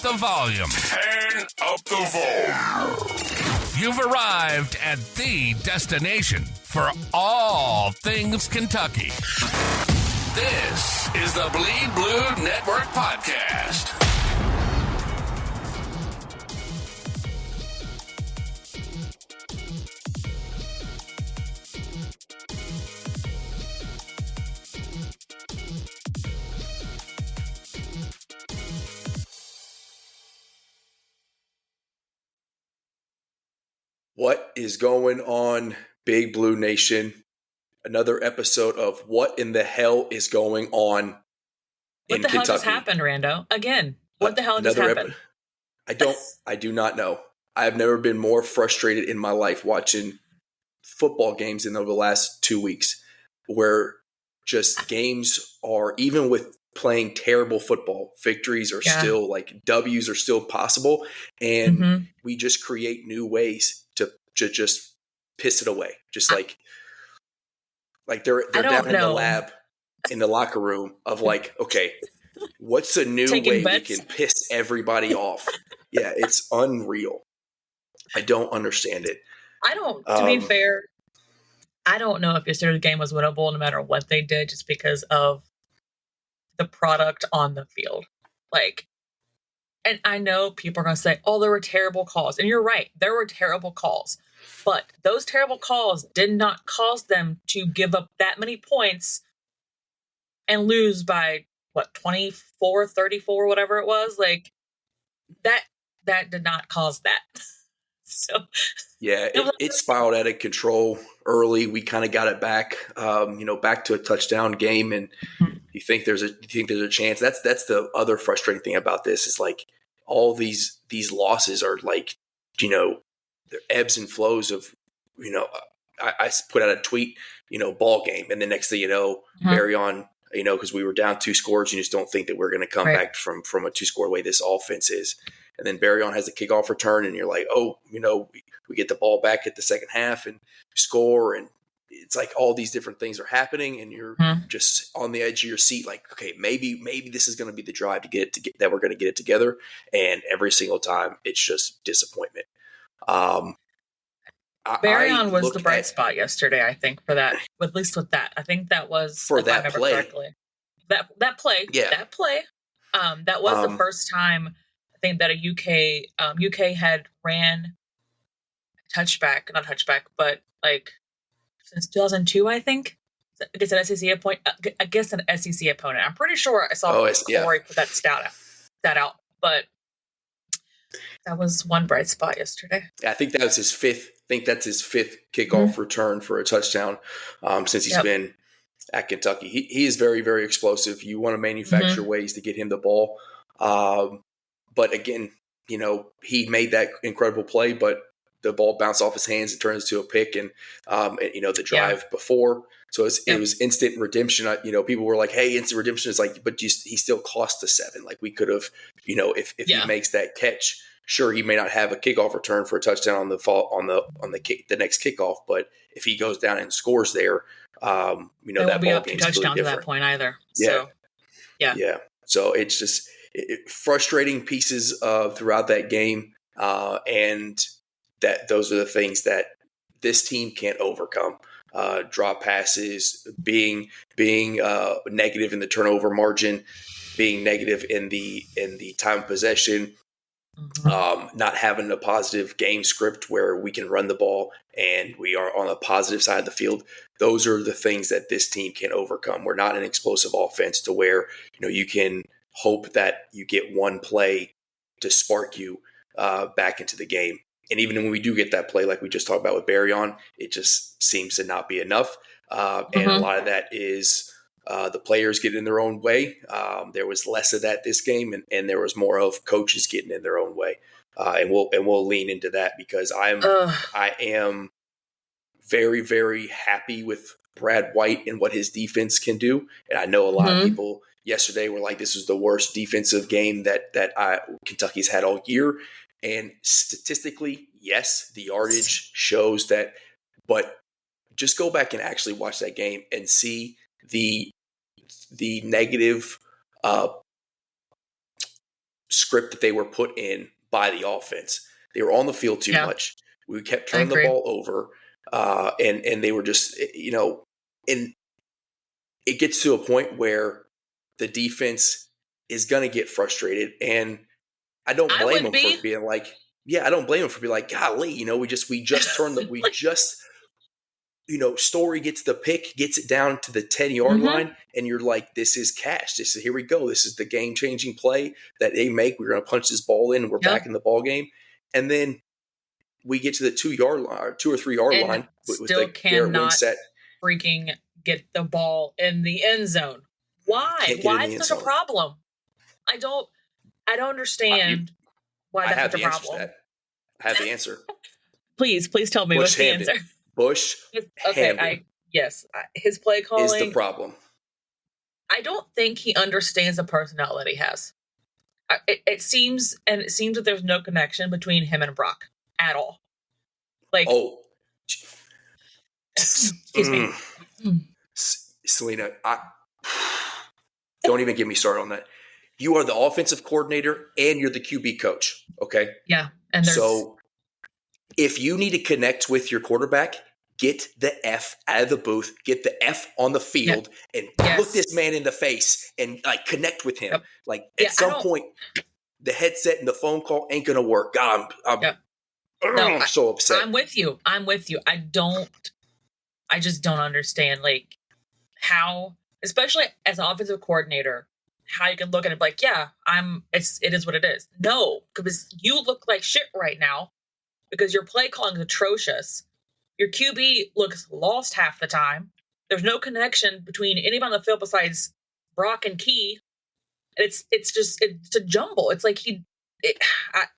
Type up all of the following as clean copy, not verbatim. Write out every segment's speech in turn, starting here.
the volume. Turn up the volume. You've arrived at the destination for all things Kentucky. This is the Bleed Blue Network Podcast. What is going on, Big Blue Nation? Another episode of What in the Hell is Going On in Kentucky. What the hell just happened, Rando? Again, what the hell just happened? I do not know. I've never been more frustrated in my life watching football games in over the last 2 weeks, where just games are, even with playing terrible football, victories are still like W's are still possible. And we just create new ways to just piss it away. Just like they're down in the lab, in the locker room of like, okay, what's a new way we can piss everybody off? Yeah, it's unreal. I don't understand it. To be fair, I don't know if yesterday's game was winnable no matter what they did, just because of the product on the field. And I know people are going to say, oh, there were terrible calls. And you're right. There were terrible calls. But those terrible calls did not cause them to give up that many points and lose by, 24, 34, whatever it was. That did not cause that. So yeah, it spiraled out of control early. We kind of got it back, back to a touchdown game. And you think there's a chance. That's the other frustrating thing about this is like all these losses are like, they're ebbs and flows of, I put out a tweet, ball game. And the next thing you know, Barry on, because we were down 2 scores, you just don't think that we're going to come back from a 2-score way this offense is. And then Barry on has a kickoff return and you're like, oh, we get the ball back at the second half and score. And it's like all these different things are happening and you're just on the edge of your seat. Like, okay, maybe this is going to be the drive that we're going to get it together. And every single time it's just disappointment. Barryon was the bright spot yesterday, I think, for that. At least with that, I think that was for that play. Correctly. That play, that play. That was the first time I think that a UK had ran not touchback, but since 2002, I think. Against an SEC opponent. I'm pretty sure I saw Corey put that stat out, but that was one bright spot yesterday. I think that was his fifth. I think that's his fifth kickoff return for a touchdown since he's been at Kentucky. He is very, very explosive. You want to manufacture ways to get him the ball. But again, he made that incredible play, but the ball bounced off his hands and turns into a pick. And the drive before. So it was instant redemption. People were like, hey, instant redemption is like, but he still cost us 7. Like we could have, if he makes that catch, sure, he may not have a kickoff return for a touchdown on the next kickoff, but if he goes down and scores there, that ball game's touchdowns really at that point either. Yeah. So, yeah. So it's just frustrating pieces throughout that game, and that those are the things that this team can't overcome. Drop passes, being negative in the turnover margin, being negative in the time of possession. Not having a positive game script where we can run the ball and we are on the positive side of the field. Those are the things that this team can overcome. We're not an explosive offense to where, you can hope that you get one play to spark you back into the game. And even when we do get that play, like we just talked about with Barryon, it just seems to not be enough. And a lot of that is the players getting in their own way. There was less of that this game, and there was more of coaches getting in their own way. And we'll lean into that because I am very, very happy with Brad White and what his defense can do. And I know a lot of people yesterday were like, this was the worst defensive game that Kentucky's had all year. And statistically, yes, the yardage shows that, but just go back and actually watch that game and see the negative script that they were put in by the offense. They were on the field too much. We kept turning the ball over, and they were just, and it gets to a point where the defense is going to get frustrated, and I don't blame them for being like, I don't blame them for being like, golly, we just turned Story gets the pick, gets it down to the 10-yard line, and you're like, this is cash. Here we go. This is the game-changing play that they make. We're going to punch this ball in, and we're back in the ball game. And then we get to the 2-yard line, or 2 or 3 yard line with the Garrett Wimsatt. Freaking get the ball in the end zone. Why? Why is such a problem? I don't understand why that's such a problem. I have the answer. Please tell me what's the answer. Bush. Okay, his play calling is the problem. I don't think he understands the personality he has. It seems that there's no connection between him and Brock at all. Excuse me, Salena. Don't even get me started on that. You are the offensive coordinator and you're the QB coach. Okay. Yeah, so if you need to connect with your quarterback, get the F out of the booth, get the F on the field, and look this man in the face and connect with him. At some point, the headset and the phone call ain't gonna work. God, I'm so upset. I'm with you. I just don't understand how, especially as an offensive coordinator, how you can look at it it is what it is. No, because you look like shit right now because your play calling is atrocious. Your QB looks lost half the time. There's no connection between anybody on the field besides Brock and Key. It's a jumble. It's like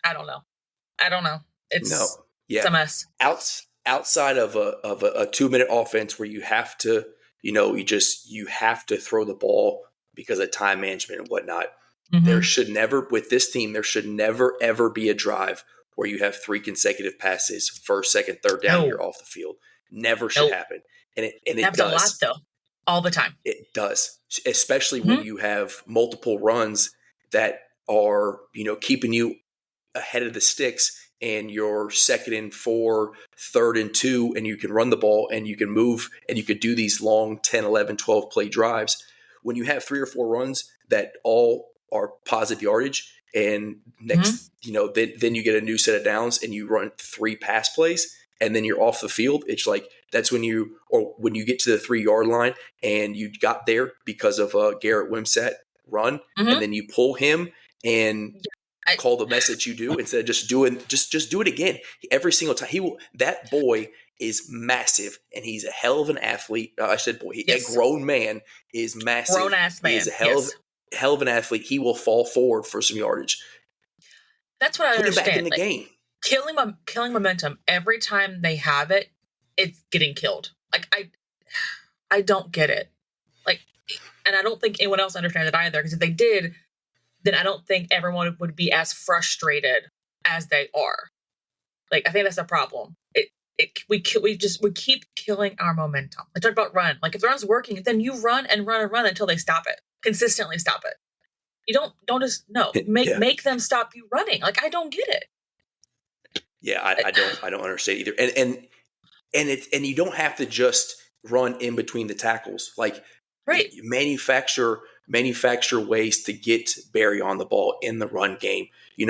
I don't know. It's a mess. Outside of a 2-minute offense where you have to, you have to throw the ball because of time management and whatnot. There should never, with this team, ever be a drive where you have 3 consecutive passes, first, second, third down, you're off the field. Never should happen. And it happens does. A lot, though. All the time. It does. Especially when you have multiple runs that are, keeping you ahead of the sticks and you're 2nd and 4, 3rd and 2, and you can run the ball and you can move and you could do these long 10, 11, 12 play drives. When you have 3 or 4 runs that all are positive yardage, and next, then you get a new set of downs and you run 3 pass plays and then you're off the field. It's like, that's when you get to the 3-yard line and you got there because of a Garrett Wimsatt run, and then you pull him and call the mess that you do instead of just do it again. Every single time that boy is massive and he's a hell of an athlete. I said boy, a grown man is massive. Grown ass man. He is a hell of an athlete. He will fall forward for some yardage. That's what I understand. Put him back in the game. Killing momentum every time they have it, it's getting killed. I don't get it. And I don't think anyone else understands it either. Because if they did, then I don't think everyone would be as frustrated as they are. I think that's a problem. We keep killing our momentum. I talked about run. If the run's working, then you run and run and run until they stop it. Consistently stop it. You don't just make them stop you running. I don't get it. Yeah, I don't understand either. And you don't have to just run in between the tackles. Right. Manufacture ways to get Barry on the ball in the run game. You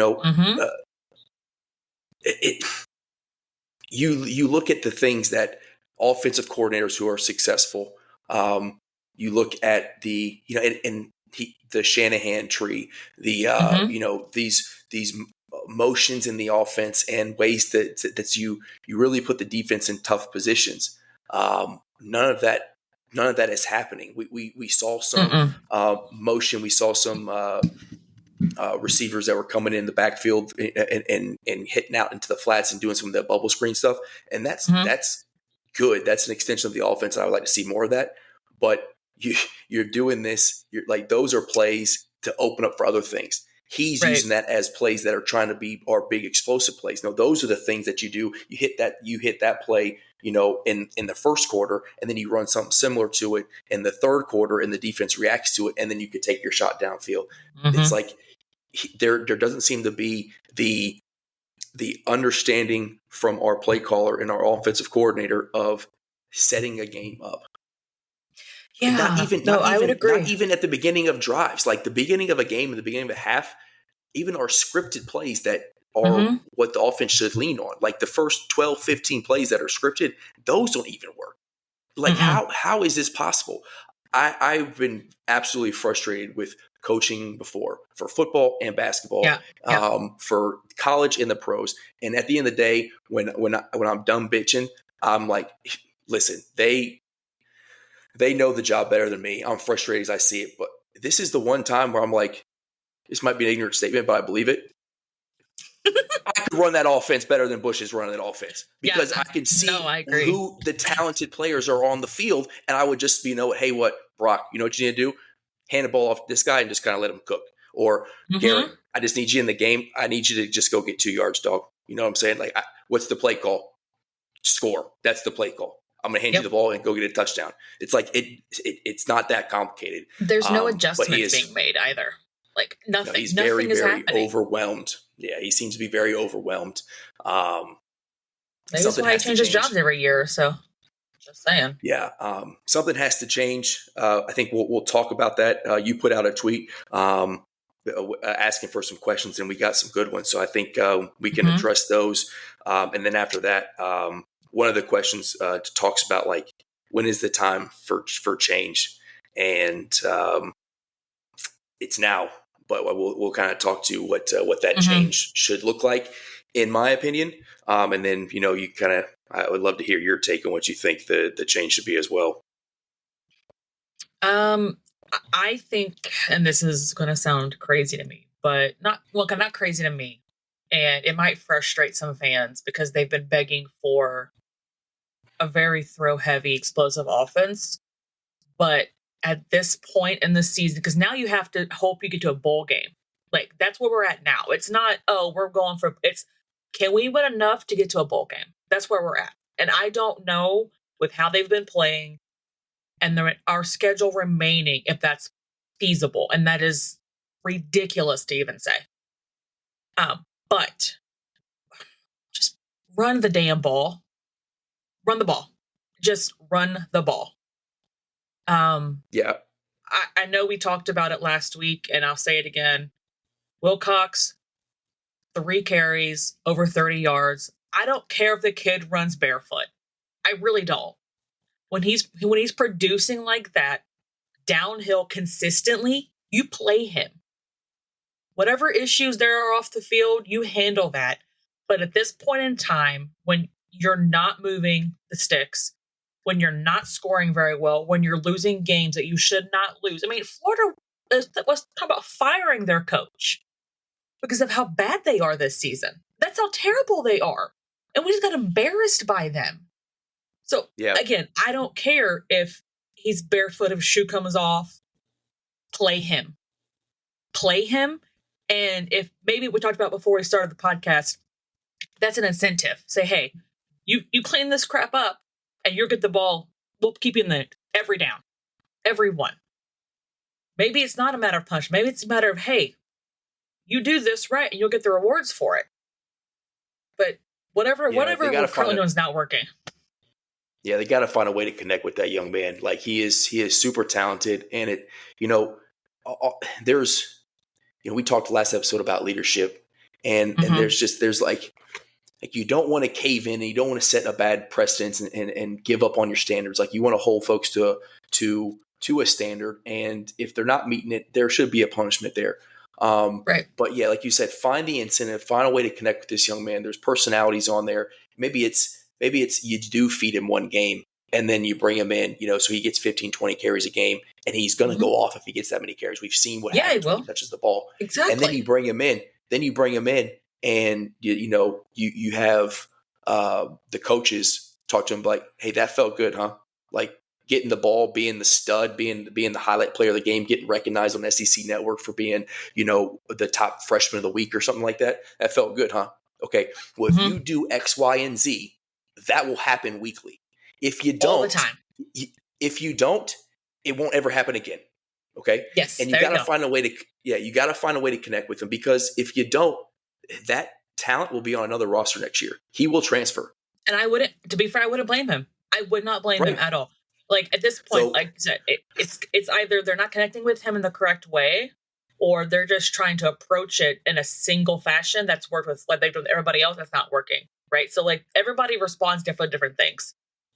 look at the things that offensive coordinators who are successful. You look at the the Shanahan tree, these motions in the offense and ways that you really put the defense in tough positions. None of that is happening. We saw some motion. We saw some receivers that were coming in the backfield and hitting out into the flats and doing some of that bubble screen stuff. And that's good. That's an extension of the offense. And I would like to see more of that. But you're doing this. You're those are plays to open up for other things. He's using that as plays that are trying to be our big explosive plays. No, those are the things that you do. You hit that play, in the first quarter, and then you run something similar to it in the third quarter, and the defense reacts to it, and then you could take your shot downfield. It's there doesn't seem to be the understanding from our play caller and our offensive coordinator of setting a game up. Yeah, I would agree. Not even at the beginning of drives, like the beginning of a game, at the beginning of a half, even our scripted plays that are what the offense should lean on. Like the first 12, 15 plays that are scripted, those don't even work. Like how is this possible? I've been absolutely frustrated with coaching before for football and basketball, for college and the pros. And at the end of the day, when I'm done bitching, I'm like, listen, they know the job better than me. I'm frustrated as I see it, but this is the one time where I'm like, this might be an ignorant statement, but I believe it. I could run that offense better than Bush is running that offense because I can see who the talented players are on the field, and I would just be, hey, what, Brock, you know what you need to do? Hand the ball off this guy and just kind of let him cook. Or Garrett, I just need you in the game. I need you to just go get 2 yards, dog. You know what I'm saying? Like, what's the play call? Score. That's the play call. I'm going to hand you the ball and go get a touchdown. It's like it's not that complicated. There's no adjustments being made either. Like nothing. He's nothing very, is very happening. overwhelmed. Yeah, he seems to be very overwhelmed. Maybe that's why he changes jobs every year. So, just saying. Yeah, something has to change. I think we'll talk about that. You put out a tweet asking for some questions, and we got some good ones. So I think we can address those. And then after that, one of the questions talks about like when is the time for change, and it's now. But we'll kind of talk to what that change should look like, in my opinion. And then you kind of, I would love to hear your take on what you think the change should be as well. I think, and this is going to sound crazy to me, but not crazy to me, and it might frustrate some fans because they've been begging for a very throw-heavy, explosive offense. But at this point in the season, because now you have to hope you get to a bowl game. Like, that's where we're at now. It's not, we're going for, it's, can we win enough to get to a bowl game? That's where we're at. And I don't know with how they've been playing and our schedule remaining if that's feasible. And that is ridiculous to even say. But just run the damn ball. Run the ball. Just run the ball. Yeah. I know we talked about it last week, and I'll say it again. Wilcox, 3 carries, over 30 yards. I don't care if the kid runs barefoot. I really don't. When he's producing like that, downhill consistently, you play him. Whatever issues there are off the field, you handle that. But at this point in time, when you're not moving the sticks, when you're not scoring very well, when you're losing games that you should not lose. I mean, Florida was talking about firing their coach because of how bad they are this season. That's how terrible they are. And we just got embarrassed by them. So, Again, I don't care if he's barefoot, if a shoe comes off. Play him. Play him. And if maybe we talked about before we started the podcast, that's an incentive. Say, hey, you clean this crap up, and you'll get the ball. We'll keep you in the every down. Every one. Maybe it's not a matter of punch. Maybe it's a matter of, hey, you do this right and you'll get the rewards for it. But whatever we're currently doing is not working. Yeah, they got to find a way to connect with that young man. Like he is super talented. And there's, we talked last episode about leadership and there's like you don't want to cave in and you don't want to set a bad precedence and give up on your standards. Like you want to hold folks to a standard. And if they're not meeting it, there should be a punishment there. Right. But yeah, like you said, find the incentive, find a way to connect with this young man. There's personalities on there. Maybe it's you do feed him one game and then you bring him in, so he gets 15, 20 carries a game and he's going to go off if he gets that many carries. We've seen what happens when he touches the ball. Exactly. And then you bring him in. And you have the coaches talk to him like, hey, that felt good, huh? Like getting the ball, being the stud, being the highlight player of the game, getting recognized on SEC Network for being, the top freshman of the week or something like that. That felt good, huh? Okay. Well, if you do X, Y, and Z, that will happen weekly. If you don't, all the time. If you don't, it won't ever happen again. Okay. Yes, And you there got you to go. find a way to connect with him, because if you don't, that talent will be on another roster next year. He will transfer. And I wouldn't, to be fair, I wouldn't blame him. I would not blame him Right. at all. Like at this point, So, like I said, it's either they're not connecting with him in the correct way, or they're just trying to approach it in a single fashion that's worked with, like they've done with everybody else, that's not working. Right. So like everybody responds differently to different things.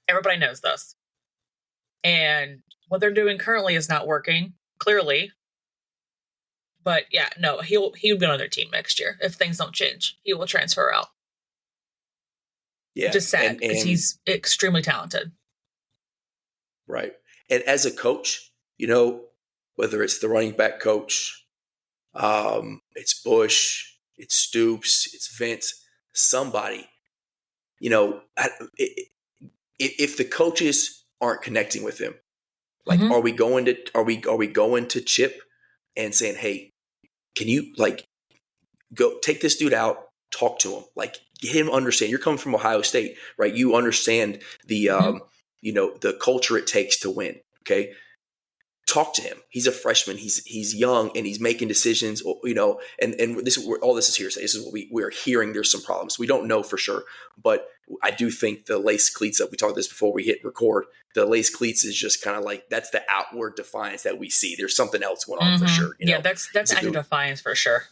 Everybody knows this. And what they're doing currently is not working, clearly. But yeah, no, he'll be on their team next year if things don't change. He will transfer out. yeah. Which is sad because And he's extremely talented. right. And as a coach, whether it's the running back coach, it's Bush, it's Stoops, it's Vince, somebody, if the coaches aren't connecting with him, like, Mhm. are we going to Chip and saying, hey, can you go take this dude out, talk to him, like get him to understand you're coming from Ohio State, right? You understand the Mhm. the culture it takes to win. Okay. Talk to him. He's a freshman. He's young and he's making decisions, and this is where all this is hearsay. This is what we're hearing. There's some problems. We don't know for sure, but I do think the lace cleats that we talked this before we hit record, the lace cleats is just kind of like, that's the outward defiance that we see. There's something else going on for sure. Yeah, that's active defiance for sure.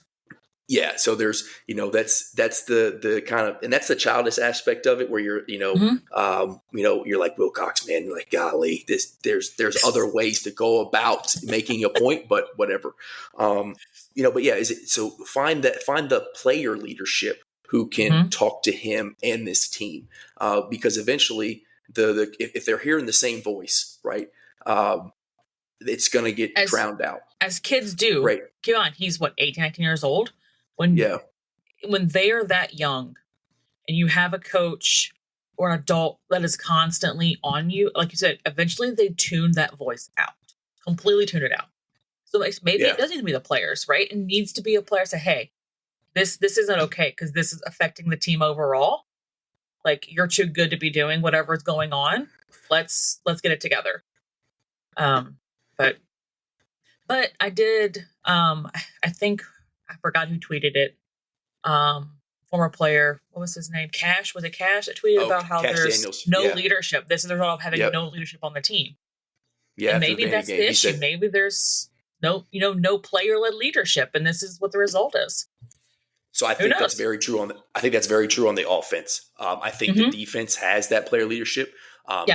Yeah. So there's, that's the kind of, and that's the childish aspect of it where you're, you're like Wilcox, man, like, golly, there's other ways to go about making a point, but whatever. But yeah, so find the player leadership who can talk to him and this team, because eventually if they're hearing the same voice, right, it's going to get drowned out. As kids do. Right. Come on, he's 18, 19 years old. When they are that young and you have a coach or an adult that is constantly on you, like you said, eventually they tune that voice out, completely tune it out. So maybe it doesn't need to be the players, right? It needs to be a player say, hey, this isn't okay because this is affecting the team overall. Like, you're too good to be doing whatever's going on. Let's get it together. But I did, I think, I forgot who tweeted it. Former player, what was his name? Cash? Was it Cash that tweeted about how Cash there's Daniels. no leadership? This is the result of having no leadership on the team. Yeah, and maybe that's the issue. Maybe there's no player-led leadership, and this is what the result is. So I think that's very true on the offense. I think the defense has that player leadership.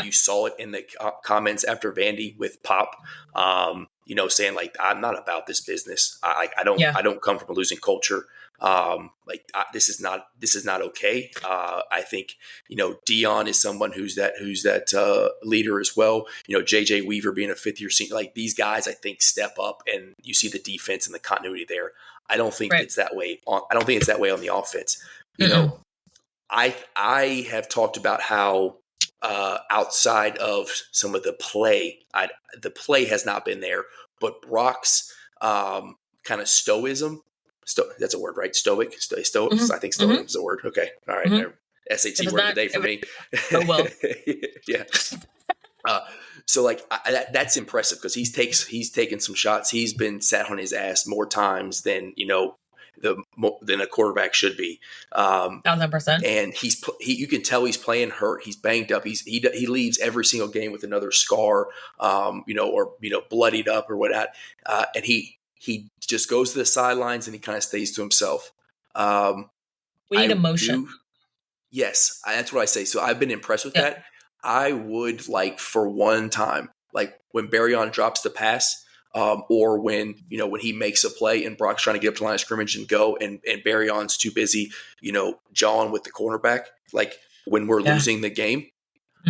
You saw it in the comments after Vandy with Pop, saying like, I'm not about this business. I don't come from a losing culture. This is not okay. I think, Dion is someone who's that leader as well. JJ Weaver being a fifth year senior, like these guys, I think step up and you see the defense and the continuity there. I don't think it's that way. I don't think it's that way on the offense. I have talked about how outside of some of the play has not been there, but Brock's kind of stoicism. That's a word, right? Stoic. I think stoic is a word. Okay. All right. SAT word of the day for me. Oh, well. Yeah. So that's impressive because he's taken some shots. He's been sat on his ass more times than than a quarterback should be. 1,000%. And you can tell he's playing hurt. He's banged up. He leaves every single game with another scar, or bloodied up or whatnot. And he just goes to the sidelines and he kind of stays to himself. We need emotion. Yes, that's what I say. So I've been impressed with that. I would like for one time, like when Barryon drops the pass, or when he makes a play and Brock's trying to get up to the line of scrimmage and go, and Barryon's too busy, jawing with the cornerback. Like when we're losing the game,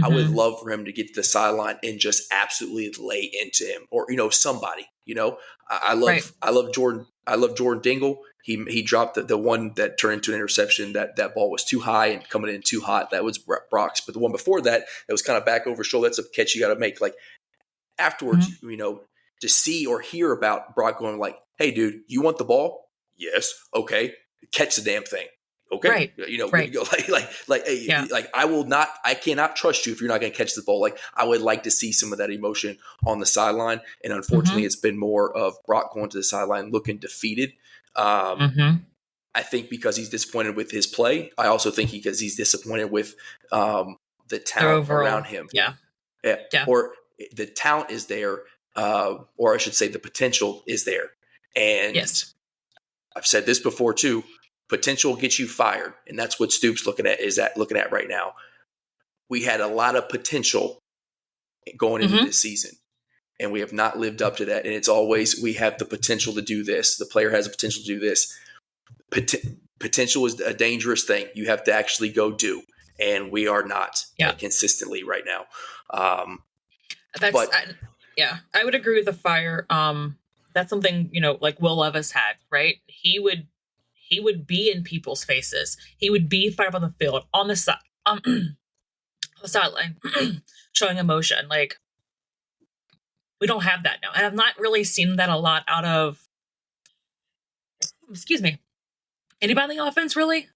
I would love for him to get to the sideline and just absolutely lay into him, or somebody. I love Jordan. I love Jordan Dingle. He dropped the one that turned into an interception. That ball was too high and coming in too hot. That was Brock's. But the one before that was kind of back over shoulder. That's a catch you got to make. Like afterwards, to see or hear about Brock going like, "Hey, dude, you want the ball? Yes, okay, catch the damn thing." okay, Right. good to go. I cannot trust you if you're not going to catch the ball. Like, I would like to see some of that emotion on the sideline. And unfortunately, it's been more of Brock going to the sideline looking defeated. I think because he's disappointed with his play. I also think because he's disappointed with the talent around him. Yeah. Or the talent is there, or I should say the potential is there. And yes. I've said this before too, potential gets you fired. And that's what Stoops looking at right now. We had a lot of potential going into this season, and we have not lived up to that. And it's always, we have the potential to do this. The player has the potential to do this. Potential is a dangerous thing. You have to actually go do. And we are not consistently right now. I would agree with the fire. That's something, like Will Levis had, right? He would be in people's faces. He would be fired up on the field, on the side, on the sideline, showing emotion. Like, we don't have that now. And I've not really seen that a lot out of, anybody in the offense, really,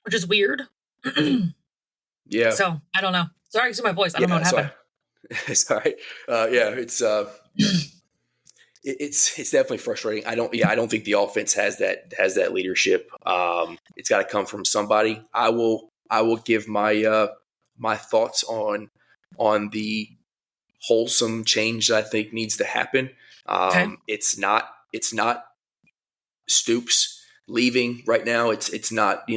which is weird. Yeah. So, I don't know. Sorry, excuse my voice. I don't know what happened. It's all right. It's definitely frustrating. I don't think the offense has that leadership. It's got to come from somebody. I will give my thoughts on the wholesome change that I think needs to happen. It's not Stoops leaving right now. It's not,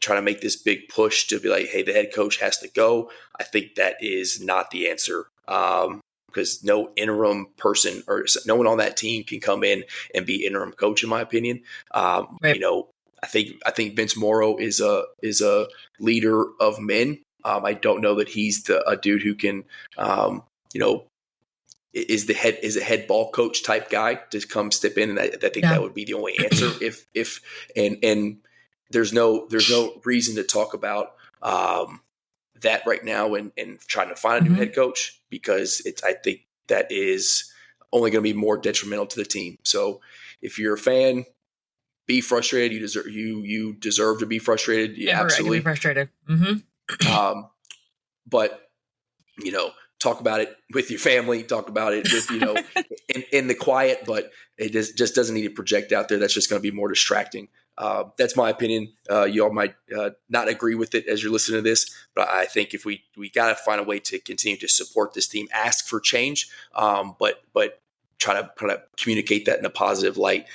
trying to make this big push to be like, hey, the head coach has to go. I think that is not the answer. Because no interim person or no one on that team can come in and be interim coach, in my opinion. Right. I think Vince Morrow is a leader of men. I don't know that he's a dude who can, is a head ball coach type guy to come step in. And I think that would be the only answer and there's no reason to talk about that right now and trying to find a new head coach, because I think that is only going to be more detrimental to the team. So if you're a fan, be frustrated. You deserve to be frustrated. Yeah, absolutely. Be frustrated. But talk about it with your family, talk about it with, in the quiet, but it just doesn't need to project out there. That's just going to be more distracting. That's my opinion. You all might not agree with it as you're listening to this, but I think if we got to find a way to continue to support this team, ask for change, but try to kind of communicate that in a positive light,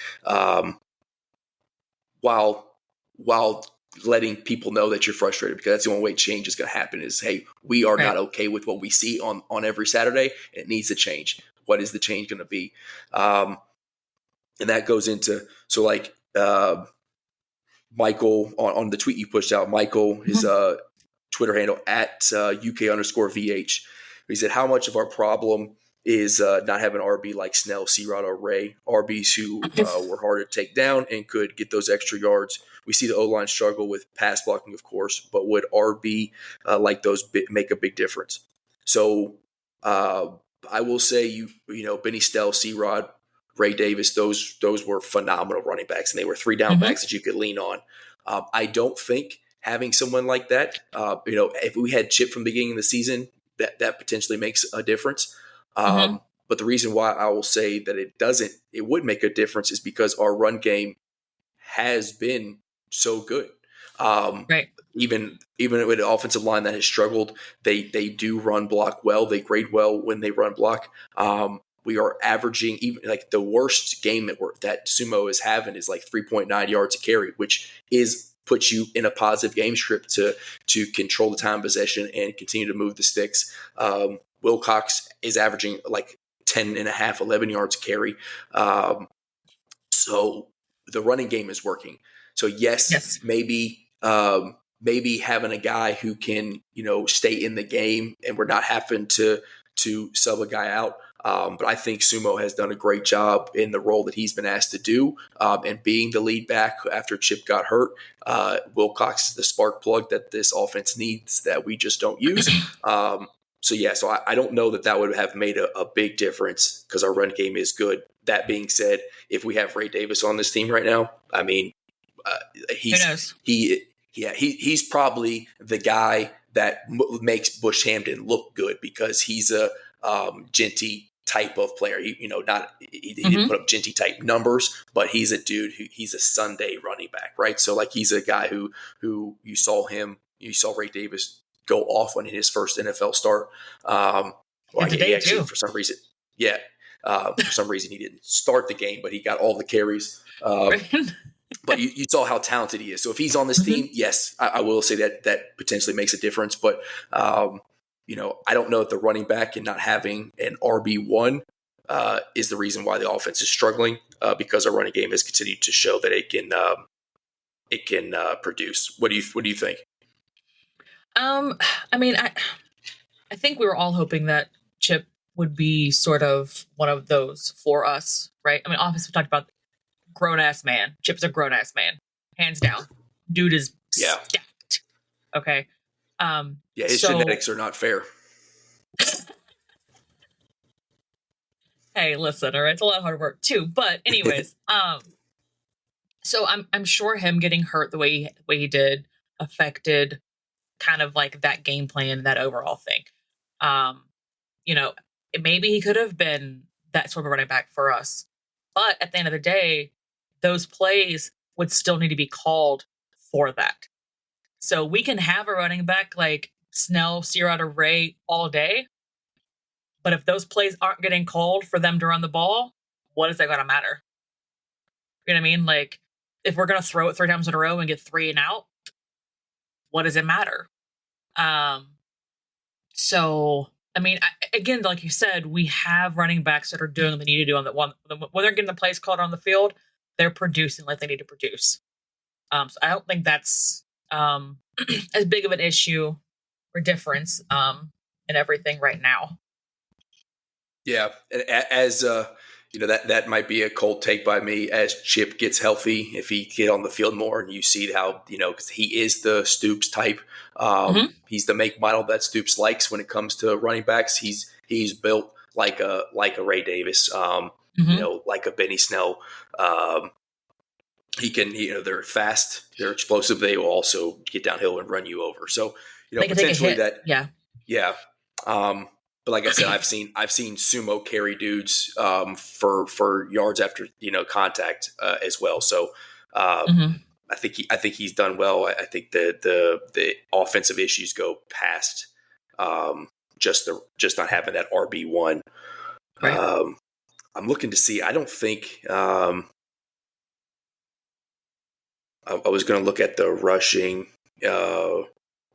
while letting people know that you're frustrated, because that's the only way change is going to happen is, hey, we are not okay with what we see on every Saturday, and it needs to change. What is the change going to be? And that goes into, Michael, on the tweet you pushed out, Michael, his Twitter handle at UK_VH. He said, how much of our problem is not having RB like Snell, C-Rod, or Ray, RBs who were hard to take down and could get those extra yards. We see the O-line struggle with pass blocking, of course, but would RB like those make a big difference? So I will say, Benny Snell, C-Rod, Ray Davis, those were phenomenal running backs, and they were 3 down backs that you could lean on. I don't think having someone like that, if we had Chip from the beginning of the season, that potentially makes a difference. But the reason why I will say that it would make a difference is because our run game has been so good. Right. Even with an offensive line that has struggled, they do run block well. They grade well when they run block. We are averaging, even like the worst game that Sumo is having is like 3.9 yards a carry, which puts you in a positive game script to control the time possession and continue to move the sticks. Wilcox is averaging like 10.5, 11 yards a carry. So the running game is working. So yes. maybe having a guy who can, stay in the game and we're not having to sub a guy out. But I think Sumo has done a great job in the role that he's been asked to do, and being the lead back after Chip got hurt. Wilcox is the spark plug that this offense needs that we just don't use. So I don't know that would have made a big difference because our run game is good. That being said, if we have Ray Davis on this team right now, I mean, he's probably the guy that makes Bush Hampton look good because he's a Genty type of player. He didn't put up Genty type numbers, but he's a dude he's a Sunday running back, right? So like he's a guy who you saw Ray Davis go off on his first NFL start. He actually for some reason he didn't start the game, but he got all the carries. But you saw how talented he is. So if he's on this team, yes, I will say that potentially makes a difference. But I don't know if the running back and not having an RB1 is the reason why the offense is struggling because our running game has continued to show that it can produce. What do you think? I mean, I think we were all hoping that Chip would be sort of one of those for us, right? I mean, obviously we talked about grown-ass man. Chip's a grown-ass man. Hands down. Dude is stacked. Okay. His genetics are not fair. Hey, listen, all right, it's a lot of hard work too. But anyways, so I'm sure him getting hurt the way he did affected kind of like that game plan, that overall thing. Maybe he could have been that sort of running back for us. But at the end of the day, those plays would still need to be called for that. So we can have a running back like Snell, Sierra, Ray all day. But if those plays aren't getting called for them to run the ball, what is that going to matter? You know what I mean? Like, if we're going to throw it 3 times in a row and get 3 and out, what does it matter? So, I mean, again, like you said, we have running backs that are doing what they need to do on the one. When they're getting the plays called on the field, they're producing like they need to produce. So I don't think that's as big of an issue or difference in everything right now. Yeah, and as that might be a cold take by me. As Chip gets healthy, if he get on the field more, and you see how because he is the Stoops type. He's the make model that Stoops likes when it comes to running backs. He's built like a Ray Davis, like a Benny Snell. He can, they're fast, they're explosive. They will also get downhill and run you over. So potentially that, yeah. But like I said, I've seen sumo carry dudes for yards after contact as well. So I think he's done well. I think the offensive issues go past just not having that RB1. Right. I'm looking to see. I don't think I was going to look at the rushing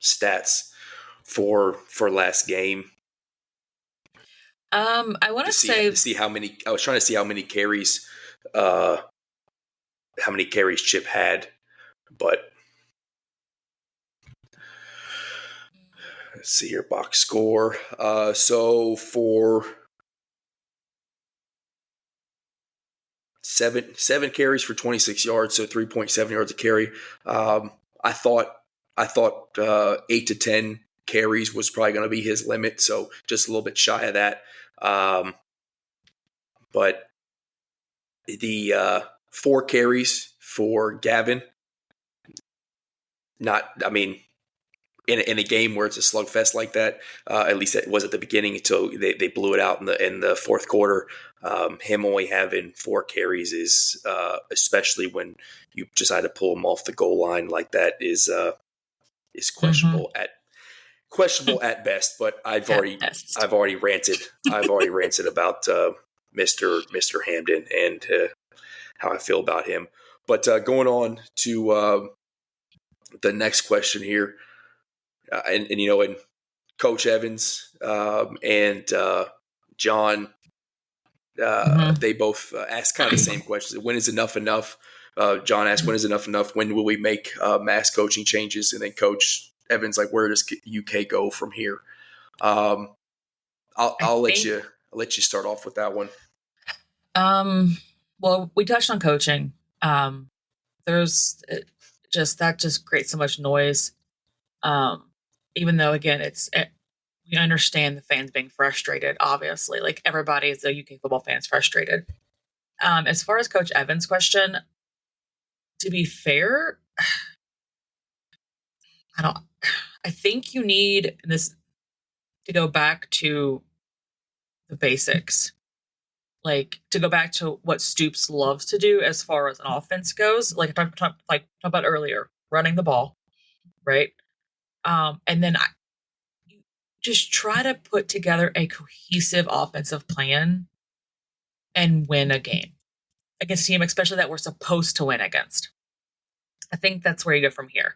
stats for last game. I want to see how many. I was trying to see how many carries Chip had, but let's see here. Box score. So for seven carries for 26 yards, so 3.7 yards a carry. I thought 8 to 10 carries was probably going to be his limit, so just a little bit shy of that. But the 4 carries for Gavin, in a game where it's a slugfest like that, at least it was at the beginning until they blew it out in the fourth quarter. Him only having 4 carries is, especially when you decide to pull him off the goal line like that, is questionable at best. But I've already ranted. I've already ranted about Mr. Hampton and how I feel about him. But going on to the next question here. And Coach Evans and John, they both asked kind of the same questions. When is enough enough? John asked, when is enough enough? When will we make mass coaching changes? And then Coach Evans, like, where does UK go from here? I'll let you start off with that one. Well, we touched on coaching. There's just creates so much noise. Even though, again, we understand the fans being frustrated, obviously. Like everybody is a UK football fans frustrated. As far as Coach Evans' question, to be fair, I think you need this to go back to the basics. Like to go back to what Stoops loves to do as far as an offense goes, like I talked about earlier, running the ball, right? And then you just try to put together a cohesive offensive plan and win a game against a team, especially that we're supposed to win against. I think that's where you go from here.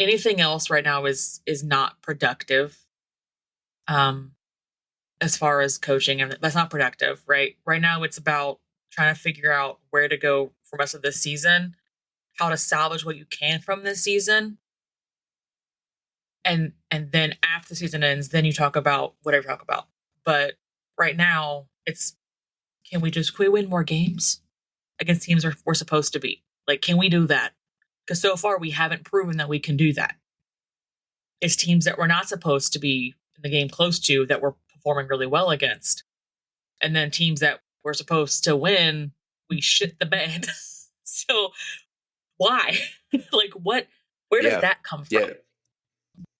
Anything else right now is not productive. As far as coaching, and that's not productive, right? Right now, it's about trying to figure out where to go for the rest of this season, how to salvage what you can from this season, and then after the season ends, then you talk about whatever you talk about. But right now, it's can we win more games against teams we're supposed to beat? Like, can we do that? Because so far we haven't proven that we can do that. It's teams that we're not supposed to be in the game close to that we're performing really well against. And then teams that we're supposed to win, we shit the bed. So why? Like where does that come from?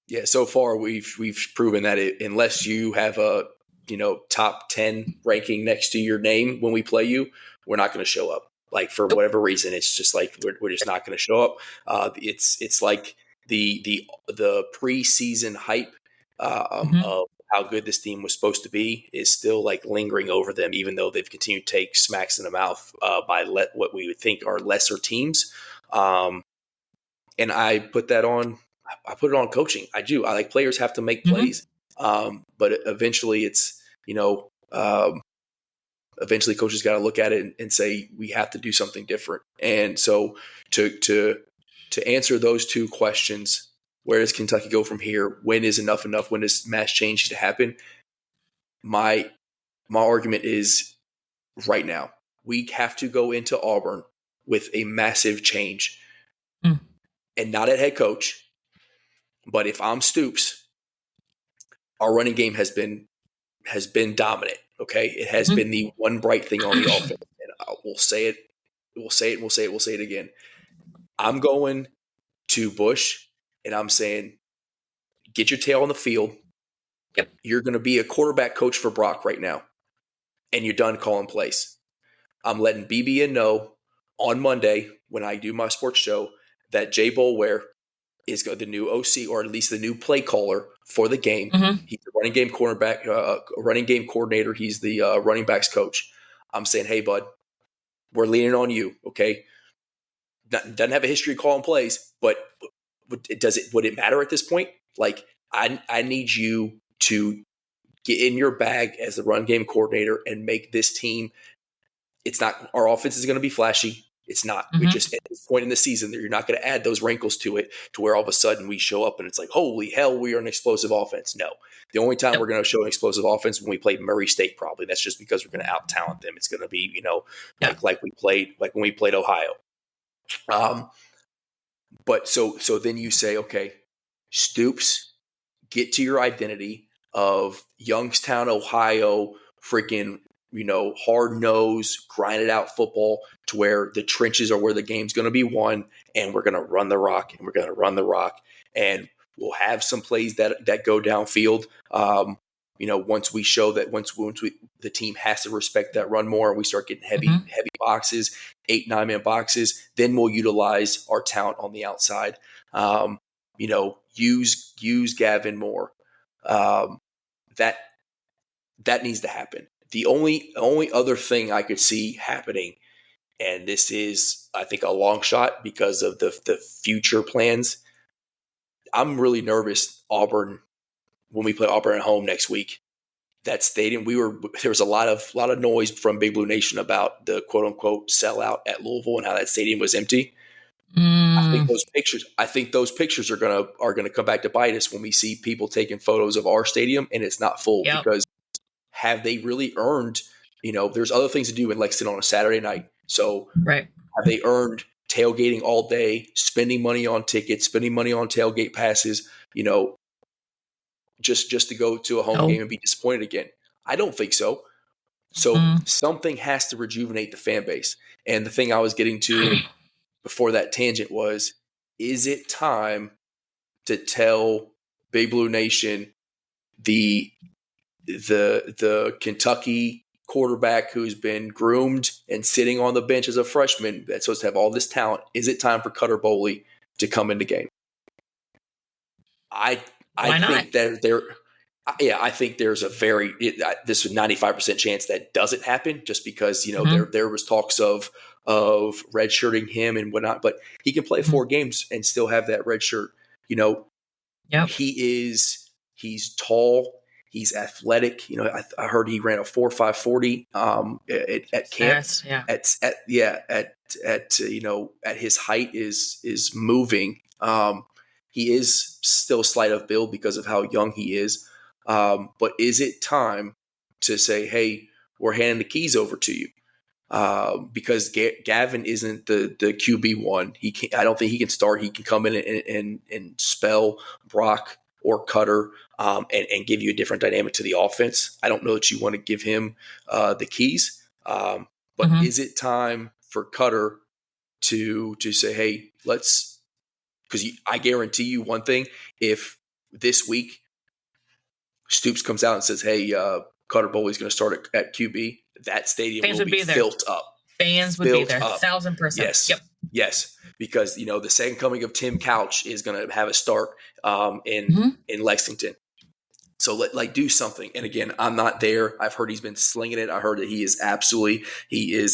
Yeah. So far we've proven that unless you have a top 10 ranking next to your name when we play you, we're not going to show up. Like for whatever reason, it's just like we're just not going to show up. It's like the preseason hype of how good this team was supposed to be is still like lingering over them, even though they've continued to take smacks in the mouth by what we would think are lesser teams. And I put that on. I put it on coaching. I do. I like players have to make plays, but eventually it's eventually coaches got to look at it and say we have to do something different. And so to answer those two questions. Where does Kentucky go from here? When is enough? When does mass change to happen? My argument is right now. We have to go into Auburn with a massive change. And not at head coach, but if I'm Stoops, our running game has been dominant. Okay. It has been the one bright thing on the offense. And we'll say it again. I'm going to Bush and I'm saying, get your tail on the field. Yep. You're going to be a quarterback coach for Brock right now, and you're done calling plays. I'm letting BBN know on Monday when I do my sports show that Jay Boulware is the new OC, or at least the new play caller for the game. He's the running game quarterback, running game coordinator. He's the running backs coach. I'm saying, hey, bud, we're leaning on you, okay? Doesn't have a history of calling plays, but would it matter at this point? Like, I need you to get in your bag as the run game coordinator and make this team. It's not our offense is going to be flashy. It's not. We just at this point in the season that you're not going to add those wrinkles to it to where all of a sudden we show up and it's like, holy hell, we are an explosive offense. No, the only time we're going to show an explosive offense when we play Murray State, probably. That's just because we're going to out talent them. It's going to be, like when we played Ohio. But so then you say, okay, Stoops, get to your identity of Youngstown, Ohio, freaking, hard nose, grinded out football to where the trenches are where the game's going to be won. And we're going to run the rock and we're going to run the rock. And we'll have some plays that go downfield. Once we show that the team has to respect that run more and we start getting heavy boxes, 8-9-man boxes, then we'll utilize our talent on the outside. Use Gavin more. That needs to happen. The only other thing I could see happening, and this is, I think, a long shot because of the future plans. I'm really nervous, Auburn, when we play Auburn at home next week. That stadium, there was a lot of noise from Big Blue Nation about the quote unquote sellout at Louisville and how that stadium was empty. I think those pictures are gonna come back to bite us when we see people taking photos of our stadium and it's not full. Yep. Because have they really earned? There's other things to do in Lexington on a Saturday night. So right. Have they earned tailgating all day, spending money on tickets, spending money on tailgate passes? just to go to a home game and be disappointed again. I don't think so. So something has to rejuvenate the fan base. And the thing I was getting to before that tangent was, is it time to tell Big Blue Nation, the Kentucky quarterback who's been groomed and sitting on the bench as a freshman that's supposed to have all this talent, is it time for Cutter Boley to come into game? I think that I think there's a this 95% chance that doesn't happen, just because there was talks of redshirting him and whatnot, but he can play 4 games and still have that red shirt. He's tall. He's athletic. I heard he ran a 4.5 40 at camp. At his height is moving. He is still slight of build because of how young he is. But is it time to say, hey, we're handing the keys over to you? Because Gavin isn't the QB1. I don't think he can start. He can come in and spell Brock or Cutter and give you a different dynamic to the offense. I don't know that you want to give him the keys. But is it time for Cutter to say, hey, let's – because I guarantee you one thing, if this week Stoops comes out and says, hey, Cutter Boley's going to start at QB, that stadium will be filled up. Fans would be there, 1,000%. Yes. Yep. Yes, because the second coming of Tim Couch is going to have a start in Lexington. So do something. And again, I'm not there. I've heard he's been slinging it. I heard that he is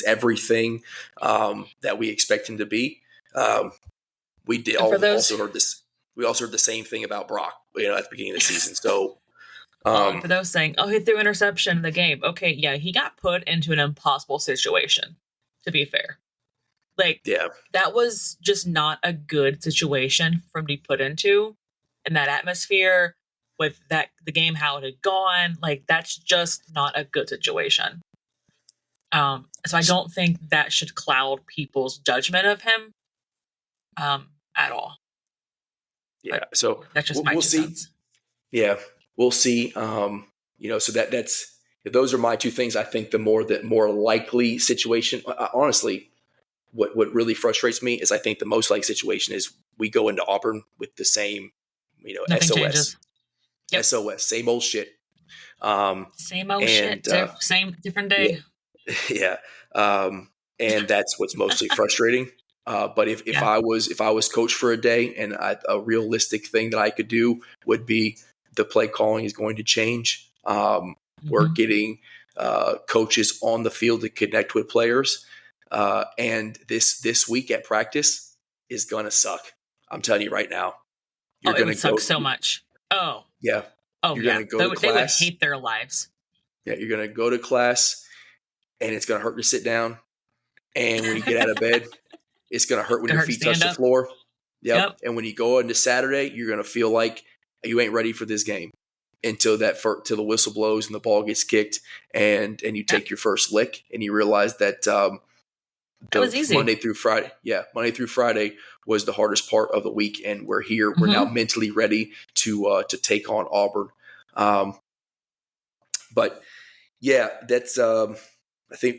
everything that we expect him to be. We also heard this. We also heard the same thing about Brock, at the beginning of the season. So. For those saying, he threw interception in the game. Okay, yeah, he got put into an impossible situation, to be fair. That was just not a good situation for him to be put into. In that atmosphere, with the game, how it had gone, that's just not a good situation. So I don't think that should cloud people's judgment of him at all. Yeah, so that's just my 2 cents. Yeah. We'll see. So those are my 2 things. I think the more likely situation, honestly, what really frustrates me is I think the most likely situation is we go into Auburn with the same, Nothing SOS, changes. Yep. SOS, same old shit. Same old shit. Same different day. Yeah. And that's what's mostly frustrating. But if I was coach for a day, and a realistic thing that I could do would be, the play calling is going to change. We're getting coaches on the field to connect with players. And this week at practice is going to suck. I'm telling you right now. It would suck so much. Oh. Yeah. Oh, you're going to go to class. They would hate their lives. Yeah, you're going to go to class, and it's going to hurt to sit down. And when you get out of bed, it's going to hurt when your feet touch the floor. Yep. And when you go into Saturday, you're going to feel like you ain't ready for this game till the whistle blows and the ball gets kicked and you take your first lick and you realize that that was easy. Monday through Friday was the hardest part of the week, and we're here. We're now mentally ready to take on Auburn. But yeah, that's I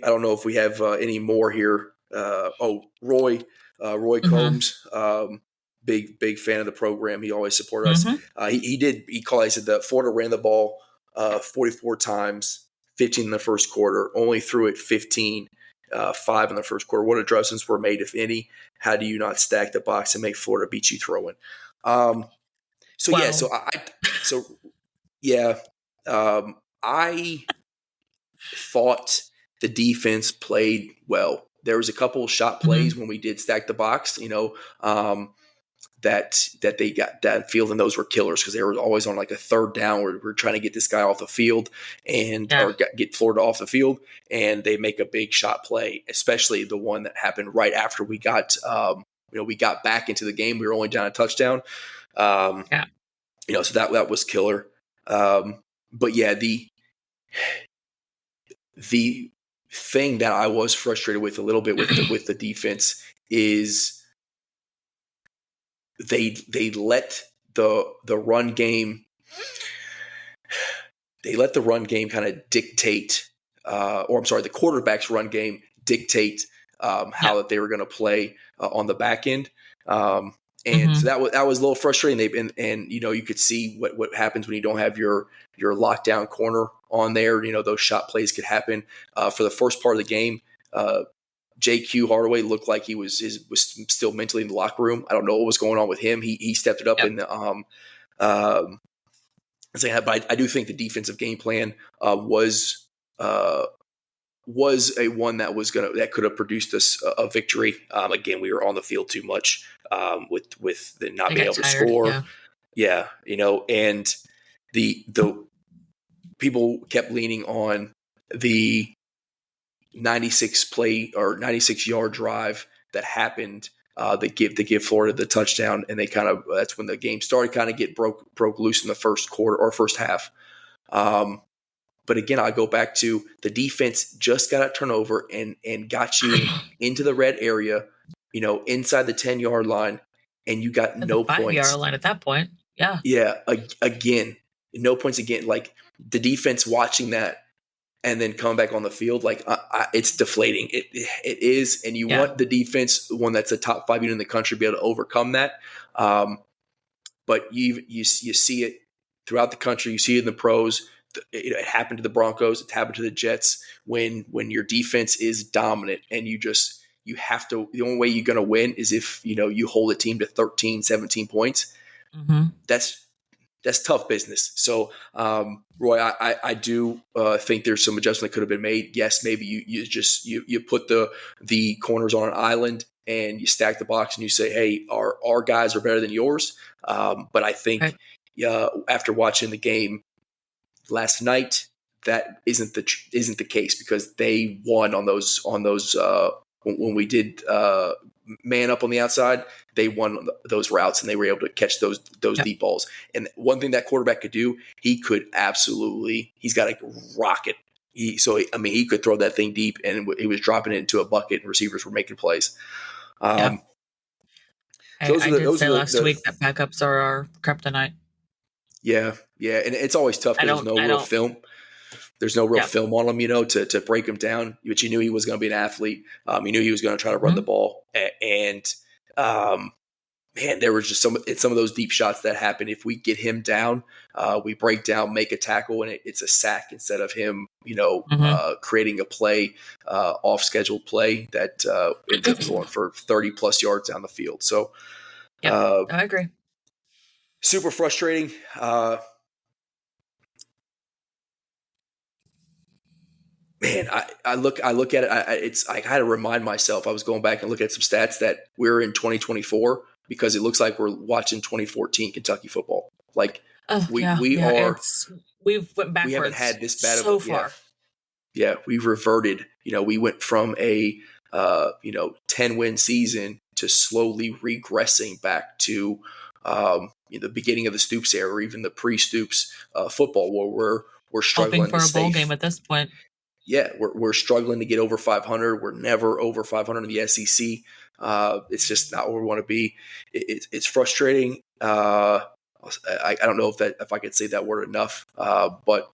don't know if we have any more here. Roy Combs. Big fan of the program. He always supported us. He said that Florida ran the ball 44 times, 15 in the first quarter, only threw it 15, 5 in the first quarter. What adjustments were made, if any? How do you not stack the box and make Florida beat you throwing? I thought the defense played well. There was a couple of shot plays when we did stack the box, that they got downfield, and those were killers because they were always on like a third down where we're trying to get this guy off the field or get Florida off the field, and they make a big shot play, especially the one that happened right after we got we got back into the game. We were only down a touchdown. So that was killer. But yeah, the thing that I was frustrated with a little bit with the defense is they let the run game they let the run game kind of dictate, the quarterback's run game dictate how that they were going to play on the back end. So that was a little frustrating. And you could see what happens when you don't have your lockdown corner on there. Those shot plays could happen. For the first part of the game, JQ Hardaway looked like he was still mentally in the locker room. I don't know what was going on with him. He stepped it up in the but I do think the defensive game plan was a one that could have produced us a victory. Again, we were on the field too much with the not being able to score. Yeah, and the people kept leaning on the 96 yard drive that happened. They give Florida the touchdown, and that's when the game started kind of get broke loose in the first quarter or first half. But again, I go back to the defense just got a turnover and got you into the red area, inside the 10-yard line, and you got no points. 5-yard line at that point. Yeah. Yeah. Again, no points again. Like the defense watching that and then come back on the field, it's deflating. It is, and you want the defense, one that's a top 5 unit in the country, to be able to overcome that. But you see it throughout the country. You see it in the pros. It happened to the Broncos. It happened to the Jets. When your defense is dominant, and you have to. The only way you're going to win is if you hold a team to 13, 17 points. Mm-hmm. That's tough business. So, Roy, I do think there's some adjustment that could have been made. Yes, maybe you put the corners on an island and you stack the box and you say, hey, our guys are better than yours. But I think after watching the game last night, that isn't the case, because they won on those when we did man up on the outside. They won those routes and they were able to catch those deep balls. And one thing that quarterback could do, he's got a rocket. He could throw that thing deep, and he was dropping it into a bucket, and receivers were making plays. I did say last week that backups are our kryptonite. Yeah, and it's always tough because there's no real film. There's no real film on him, to break him down. But you knew he was going to be an athlete. You knew he was going to try to run the ball. And there was just some of those deep shots that happen. If we get him down, we break down, make a tackle, and it's a sack instead of him, creating a play, off scheduled play that ends up going for 30 plus yards down the field. So, I agree. Super frustrating. Man, I look at it. I had to remind myself. I was going back and looking at some stats that we're in 2024, because it looks like we're watching 2014 Kentucky football. Like we went backwards. We haven't had this bad so far. Yeah, we've reverted. We went from a 10-win season to slowly regressing back to the beginning of the Stoops era, or even the pre-Stoops football, where we're struggling hoping for a bowl game at this point. Yeah, we're struggling to get over 500. We're never over 500 in the SEC. It's just not where we want to be. It's frustrating. I don't know if I could say that word enough, but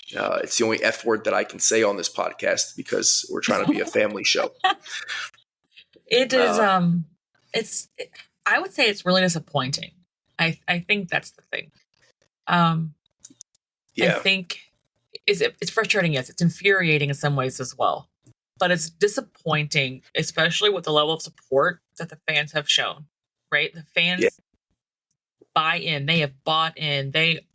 it's the only F word that I can say on this podcast, because we're trying to be a family show. It is. I would say it's really disappointing. I think that's the thing. I think it's frustrating. Yes, it's infuriating in some ways as well, but it's disappointing, especially with the level of support that the fans have shown. Right, the fans buy in. They have bought in. They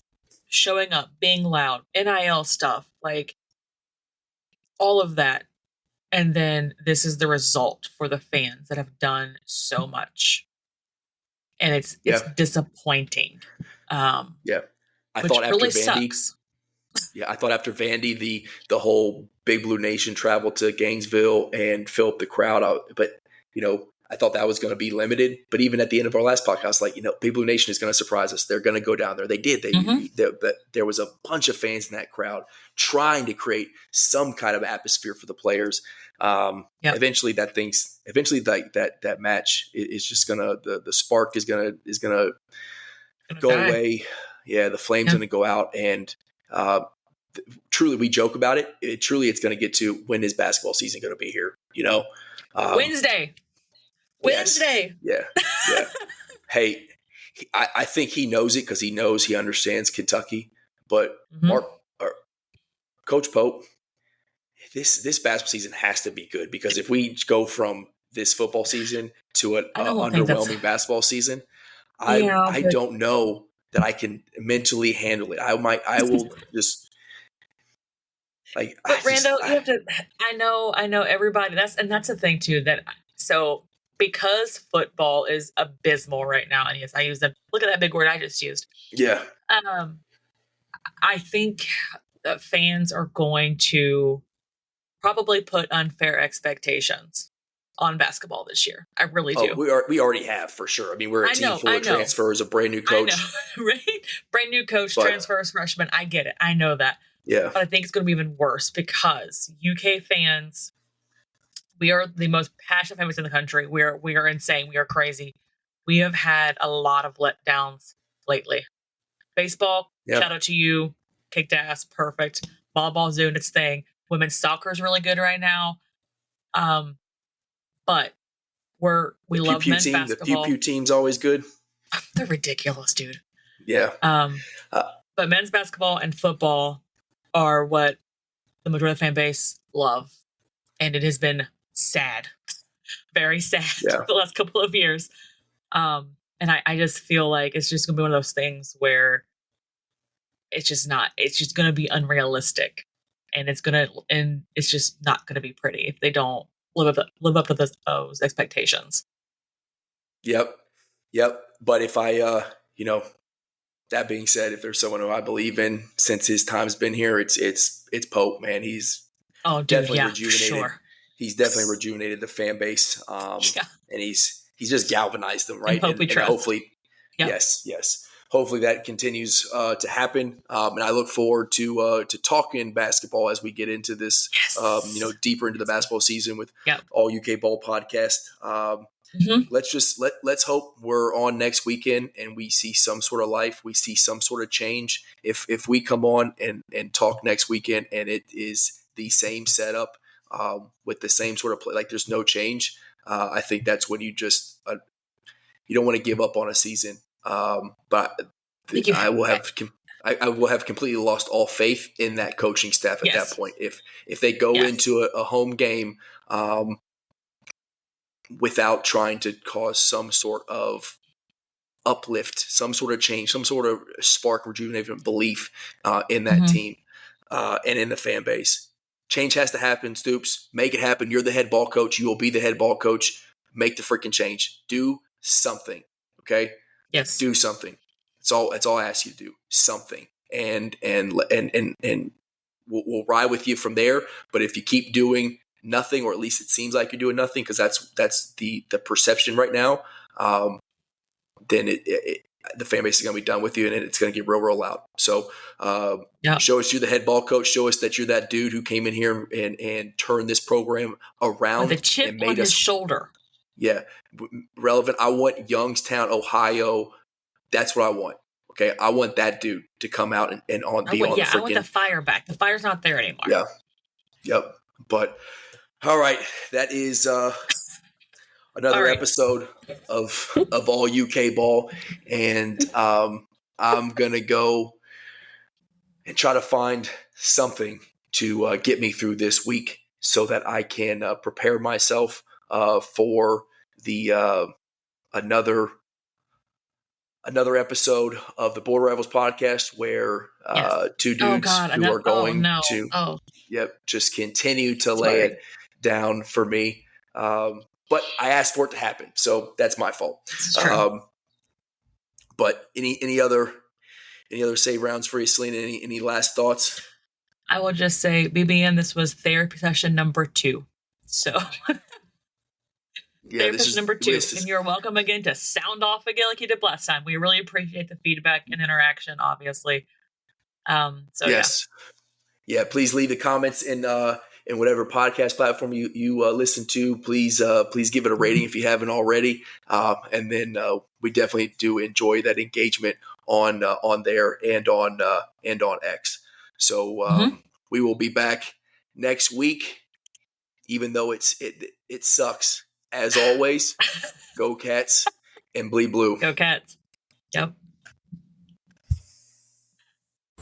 showing up, being loud, NIL stuff, like all of that. And then this is the result for the fans that have done so much. And it's disappointing. I thought after really Vandy, sucks. I thought after Vandy, the whole Big Blue Nation traveled to Gainesville and filled up the crowd out. But, I thought that was going to be limited. But even at the end of our last podcast, Big Blue Nation is going to surprise us. They're going to go down there. They did. There was a bunch of fans in that crowd trying to create some kind of atmosphere for the players. Eventually that match is just gonna the spark is gonna go away. Yeah, the flame's gonna go out, and truly, we joke about it. It's going to get to when is basketball season going to be here? Wednesday. Yes. Wednesday. Yeah. Yeah. Hey, I think he knows it because he understands Kentucky. But Coach Pope, this basketball season has to be good, because if we go from this football season to an underwhelming basketball season, I don't know that I can mentally handle it. I will just. Like, but Rando, you have to. I know everybody. That's the thing too. Because football is abysmal right now, and yes, I use the look at that big word I just used. Yeah. I think that fans are going to probably put unfair expectations on basketball this year. I really do. We already have, for sure. I mean, we're a team full of transfers, a brand new coach. I know, right? Brand new coach, transfers, freshmen. I get it. I know that. Yeah. But I think it's going to be even worse because UK fans, we are the most passionate fans in the country. We are insane. We are crazy. We have had a lot of letdowns lately. Baseball, shout out to you. Kicked ass. Perfect. Volleyball's doing its thing. Women's soccer is really good right now. But we love men's basketball. The Pew team's always good. They're ridiculous, dude. Yeah. But men's basketball and football are what the majority of the fan base love. And it has been sad. Very sad the last couple of years. And I just feel like it's just going to be one of those things where it's just going to be unrealistic. And it's just not going to be pretty if they don't live up to those expectations. Yep. But if that being said, if there's someone who I believe in since his time's been here, it's Pope, man. He's definitely rejuvenated. Sure. He's definitely rejuvenated the fan base, and he's just galvanized them, right? And hopefully, yes. Hopefully that continues to happen, and I look forward to talking basketball as we get into this, deeper into the basketball season with All UK Ball podcast. Let's hope we're on next weekend and we see some sort of life, we see some sort of change. If we come on and talk next weekend and it is the same setup with the same sort of play, like there's no change, I think that's when you just you don't want to give up on a season. But I will have completely lost all faith in that coaching staff at that point. If they go into a home game without trying to cause some sort of uplift, some sort of change, some sort of spark, rejuvenated belief in that team and in the fan base. Change has to happen, Stoops. Make it happen. You're the head ball coach. You will be the head ball coach. Make the freaking change. Do something, okay? Yes. Do something. That's all I ask you to do. Something. And we'll ride with you from there. But if you keep doing nothing, or at least it seems like you're doing nothing, because that's the perception right now, then the fan base is going to be done with you, and it's going to get real loud. So show us you're the head ball coach. Show us that you're that dude who came in here and turned this program around. With a chip on his shoulder. Yeah, relevant. I want Youngstown, Ohio. That's what I want. Okay, I want that dude to come out and be on the freaking. I want the fire back. The fire's not there anymore. Yeah, yep. But all right, that is another episode of All UK Ball, and I'm gonna go and try to find something to get me through this week so that I can prepare myself for the another episode of the Border Rivals podcast, where two dudes who are going to just continue to lay it down for me. But I asked for it to happen, so that's my fault. But any other save rounds for you, Salena? Any last thoughts? I will just say, BBN, this was therapy session number 2. So therapy session number 2. And you're welcome again to sound off again like you did last time. We really appreciate the feedback and interaction, obviously. Yeah, please leave the comments in whatever podcast platform you listen to. Please give it a rating if you haven't already. And then we definitely do enjoy that engagement on there and on X. So we will be back next week, even though it sucks. As always, go Cats and bleed blue. Go Cats. Yep.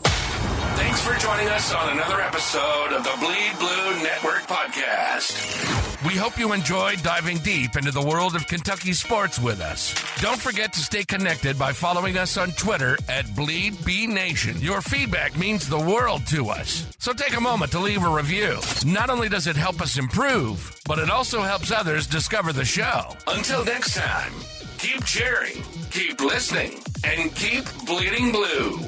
Thanks for joining us on another episode of the Bleed Blue Network podcast. We hope you enjoyed diving deep into the world of Kentucky sports with us. Don't forget to stay connected by following us on Twitter at BleedBNation. Your feedback means the world to us. So take a moment to leave a review. Not only does it help us improve, but it also helps others discover the show. Until next time, keep cheering, keep listening, and keep bleeding blue.